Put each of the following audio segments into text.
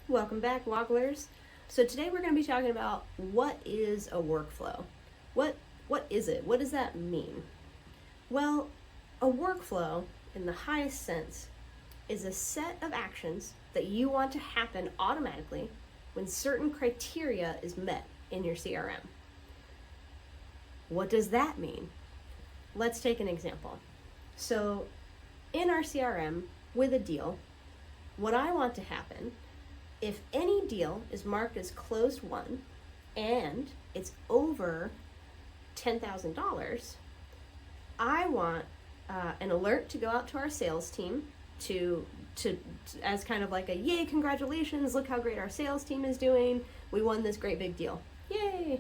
Welcome back, Wogglers. So today we're going to be talking about what is a workflow. What is it? What does that mean? Well, a workflow, in the highest sense, is a set of actions that you want to happen automatically when certain criteria is met in your CRM. What does that mean? Let's take an example. So in our CRM with a deal, what I want to happen, if any deal is marked as closed won and it's over $10,000, I want an alert to go out to our sales team to as kind of like a yay, congratulations, look how great our sales team is doing. We won this great big deal. Yay.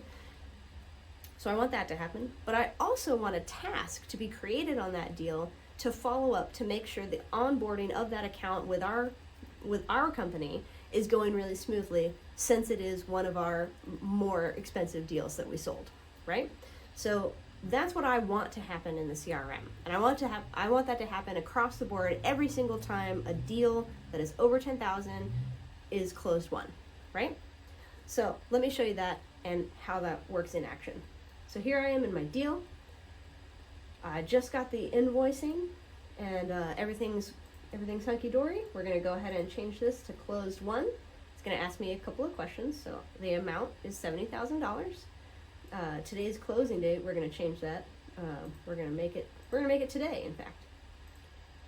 So I want that to happen, but I also want a task to be created on that deal to follow up to make sure the onboarding of that account with our company is going really smoothly, since it is one of our more expensive deals that we sold, right? So that's what I want to happen in the CRM. And I want that to happen across the board every single time a deal that is over 10,000 is closed won, right? So let me show you that and how that works in action. So here I am in my deal. I just got the invoicing and everything's hunky-dory. We're gonna go ahead and change this to closed won. It's gonna ask me a couple of questions. So the amount is $70,000. Today's closing date, we're gonna change that. We're gonna make it today, in fact.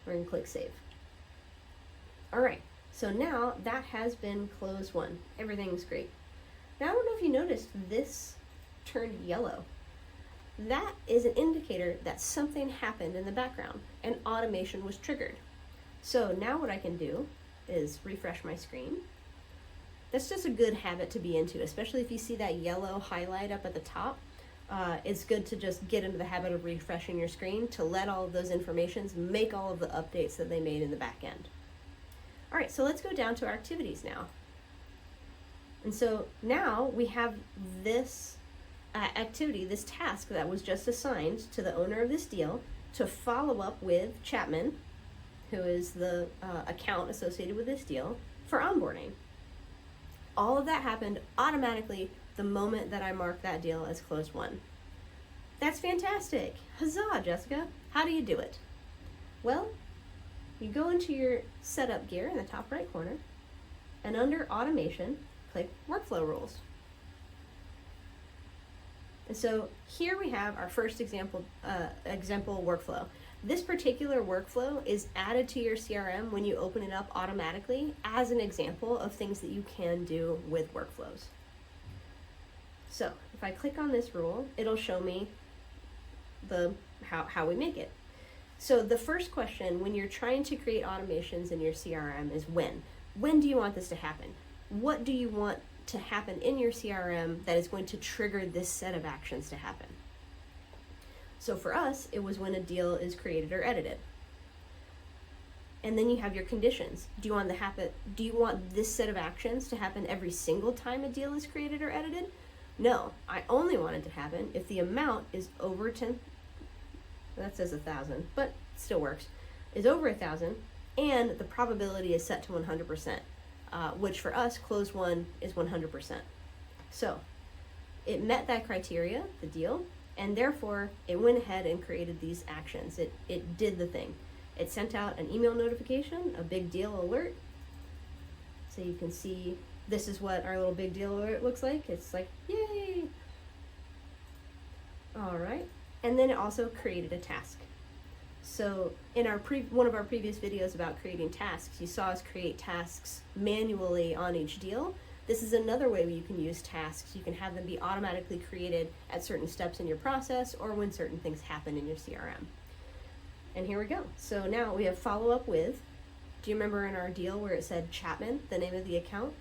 We're gonna click save. All right, so now that has been closed won. Everything's great. Now I don't know if you noticed this turned yellow. That is an indicator that something happened in the background and automation was triggered. So now what I can do is refresh my screen. That's just a good habit to be into, especially if you see that yellow highlight up at the top. It's good to just get into the habit of refreshing your screen to let all of those informations make all of the updates that they made in the back end. All right, so let's go down to our activities now. And so now we have this activity, this task that was just assigned to the owner of this deal to follow up with Chapman, who is the account associated with this deal, for onboarding. All of that happened automatically the moment that I marked that deal as closed won. That's fantastic. Huzzah, Jessica. How do you do it? Well, you go into your setup gear in the top right corner, and under automation, click workflow rules. And so here we have our first example workflow. This particular workflow is added to your CRM when you open it up automatically as an example of things that you can do with workflows. So if I click on this rule, it'll show me how we make it. So the first question when you're trying to create automations in your CRM is when. When do you want this to happen? What do you want to happen in your CRM that is going to trigger this set of actions to happen? So for us, it was when a deal is created or edited. And then you have your conditions. Do you want this set of actions to happen every single time a deal is created or edited? No, I only want it to happen if the amount is over 10, that says 1,000, but still works, is over 1,000, and the probability is set to 100%, which for us, closed won is 100%. So it met that criteria, the deal, and therefore it went ahead and created these actions. It did the thing. It sent out an email notification, a big deal alert. So you can see this is what our little big deal alert looks like. It's like, yay! All right. And then it also created a task. So in our one of our previous videos about creating tasks, you saw us create tasks manually on each deal. This is another way you can use tasks. You can have them be automatically created at certain steps in your process or when certain things happen in your CRM. And here we go. So now we have follow up with, do you remember in our deal where it said Chapman, the name of the account?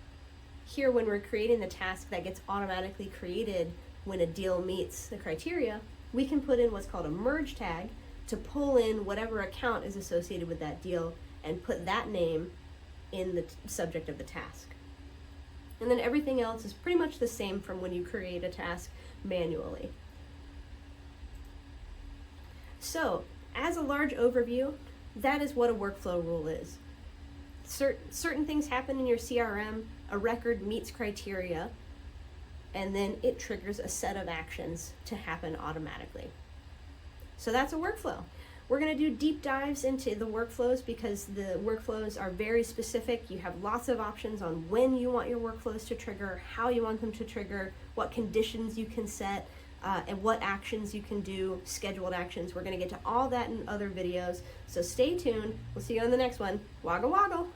Here, when we're creating the task that gets automatically created when a deal meets the criteria, we can put in what's called a merge tag to pull in whatever account is associated with that deal and put that name in the subject of the task. And then everything else is pretty much the same from when you create a task manually. So, as a large overview, that is what a workflow rule is. certain things happen in your CRM, a record meets criteria, and then it triggers a set of actions to happen automatically. So that's a workflow. We're going to do deep dives into the workflows because the workflows are very specific. You have lots of options on when you want your workflows to trigger, how you want them to trigger, what conditions you can set, and what actions you can do, scheduled actions. We're going to get to all that in other videos. So stay tuned. We'll see you on the next one. Woggle woggle.